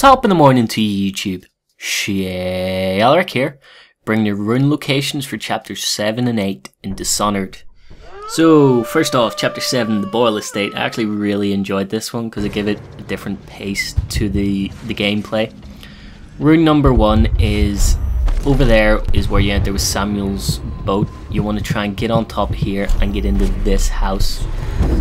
Top in the morning to YouTube. Shay here, bringing you rune locations for chapters 7 and 8 in Dishonored. So, first off, chapter 7, the Boyle Estate. I actually really enjoyed this one because it gave it a different pace to the gameplay. Rune number 1 is over there, is where you enter with Samuel's boat. You want to try and get on top here and get into this house.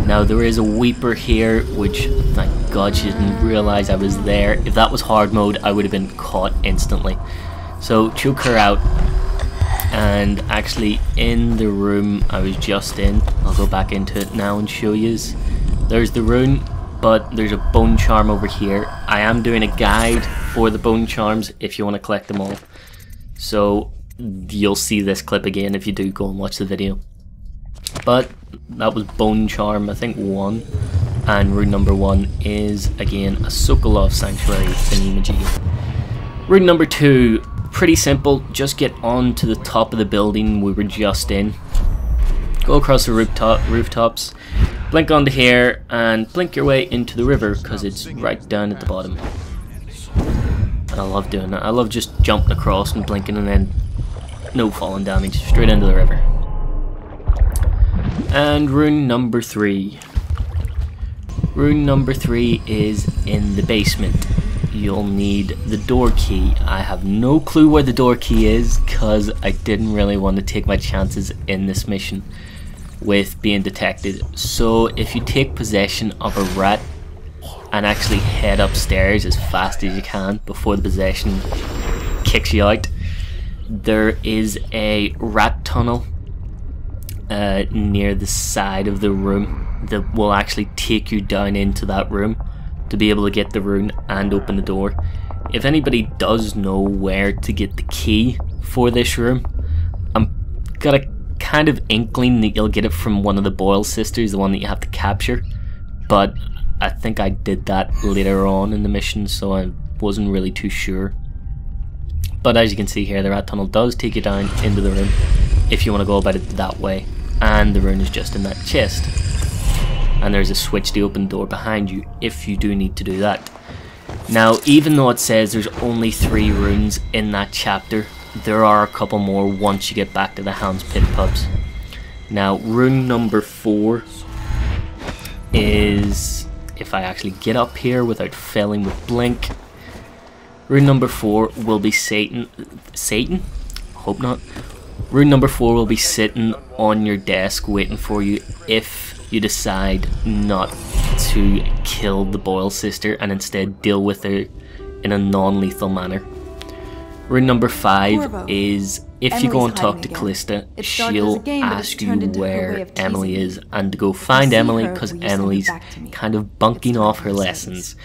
Now there is a Weeper here, which thank God she didn't realise I was there. If that was hard mode, I would have been caught instantly. So choke her out, and actually in the room I was just in, I'll go back into it now and show yous. There's the rune, but there's a bone charm over here. I am doing a guide for the bone charms if you want to collect them all. So you'll see this clip again if you do go and watch the video. But that was bone charm, I think 1, and rune number 1 is again a Sokolov Sanctuary thingy-majiggy. Rune number 2, pretty simple, just get on to the top of the building we were just in. Go across the rooftops, blink onto here, and blink your way into the river because it's right down at the bottom. And I love doing that. I love just jumping across and blinking and then no falling damage, straight into the river. And rune number 3. Rune number 3 is in the basement. You'll need the door key. I have no clue where the door key is because I didn't really want to take my chances in this mission with being detected. So if you take possession of a rat and actually head upstairs as fast as you can before the possession kicks you out, there is a rat tunnel near the side of the room that will actually take you down into that room to be able to get the rune and open the door. If anybody does know where to get the key for this room, I'm got a kind of inkling that you'll get it from one of the Boyle sisters, the one that you have to capture, but I think I did that later on in the mission, so I wasn't really too sure. But as you can see here, the rat tunnel does take you down into the room if you want to go about it that way, and the rune is just in that chest. And there's a switch to open the door behind you if you do need to do that. Now, even though it says there's only 3 runes in that chapter, there are a couple more once you get back to the Hound's Pit pubs. Now, rune number 4 is, if I actually get up here without failing with blink, rune number 4 will be Satan? Hope not. Rune number 4 will be sitting on your desk waiting for you if you decide not to kill the Boyle sister and instead deal with her in a non-lethal manner. Rune number 5 is if you go and talk to Callista, she'll ask you where Emily is and to go find Emily because Emily's kind of bunking off her lessons,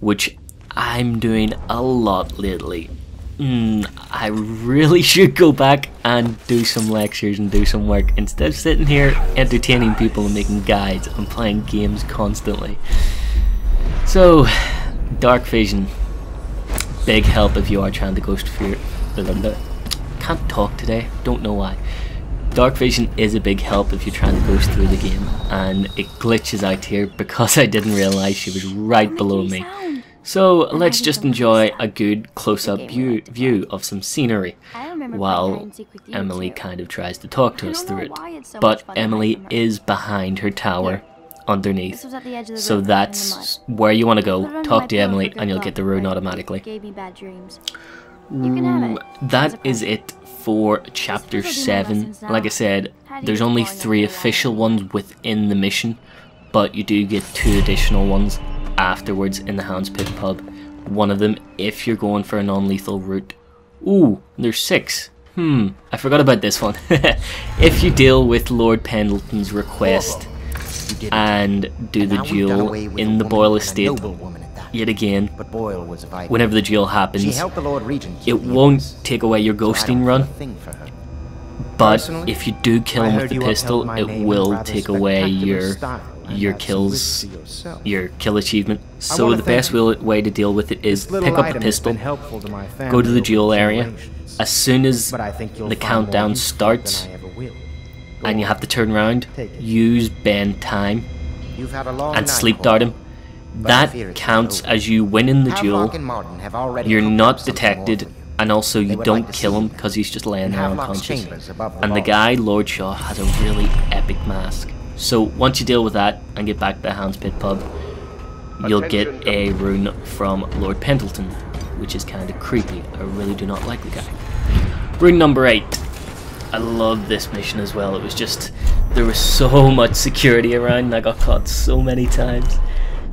which I'm doing a lot lately. I really should go back and do some lectures and do some work instead of sitting here entertaining people and making guides and playing games constantly. So, dark vision, big help if you are trying to ghost fear. Can't talk today, don't know why. Dark vision is a big help if you're trying to ghost through the game, and it glitches out here because I didn't realise she was right below me. So let's just enjoy a good close-up view of some scenery while Emily kind of tries to talk to us through it. But Emily is behind her tower underneath, so that's where you want to go. Talk to Emily and you'll get the rune automatically. That is it for chapter 7. Like I said, there's only 3 official ones within the mission, but you do get 2 additional ones afterwards in the Hound's Pit pub. One of them if you're going for a non-lethal route. Ooh, there's 6. I forgot about this one. If you deal with Lord Pendleton's request and do the duel in the Boyle Estate yet again, whenever the duel happens, it won't take away your ghosting run, but if you do kill him with the pistol, it will take away your kill achievement. So the best way to deal with it is pick up the pistol, go to the duel area. As soon as the countdown starts and you have to turn around, use bend time and sleep dart him. That counts as you win in the duel. You're not detected, and also you don't kill him because he's just laying there unconscious. And the guy, Lord Shaw, has a really epic mask. So once you deal with that and get back to the Hound's Pit pub, you'll get a rune from Lord Pendleton, which is kind of creepy. I really do not like the guy. Rune number 8. I love this mission as well. It was just, there was so much security around and I got caught so many times.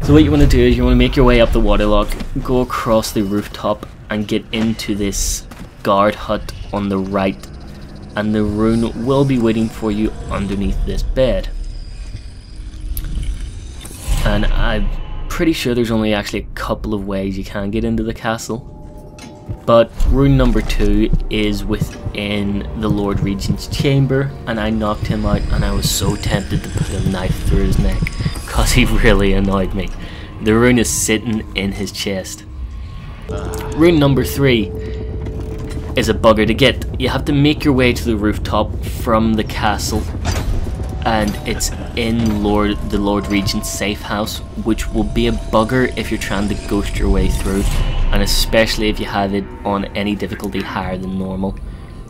So what you want to do is you want to make your way up the waterlock, go across the rooftop and get into this guard hut on the right, and the rune will be waiting for you underneath this bed. And I'm pretty sure there's only actually a couple of ways you can get into the castle, but rune number 2 is within the Lord Regent's chamber, and I knocked him out and I was so tempted to put a knife through his neck because he really annoyed me. The rune is sitting in his chest. Rune number 3 is a bugger to get. You have to make your way to the rooftop from the castle, and it's in the Lord Regent's safe house, which will be a bugger if you're trying to ghost your way through, and especially if you have it on any difficulty higher than normal.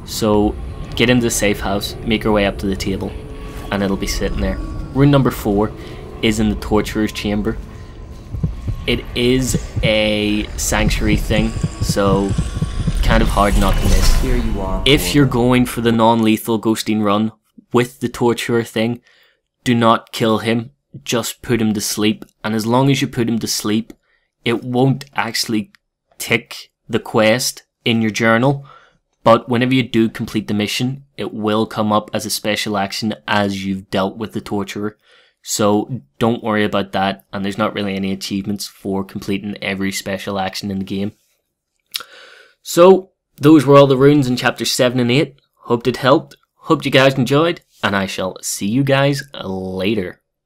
So get into the safe house, make your way up to the table, and it'll be sitting there. Rune number 4 is in the torturer's chamber. It is a sanctuary thing, so kind of hard not to miss. Here you are. If you're going for the non-lethal ghosting run with the torturer thing, do not kill him, just put him to sleep, and as long as you put him to sleep, it won't actually tick the quest in your journal, but whenever you do complete the mission, it will come up as a special action as you've dealt with the torturer. So don't worry about that, and there's not really any achievements for completing every special action in the game. So those were all the runes in chapters 7 and 8. Hoped it helped. Hope you guys enjoyed, and I shall see you guys later.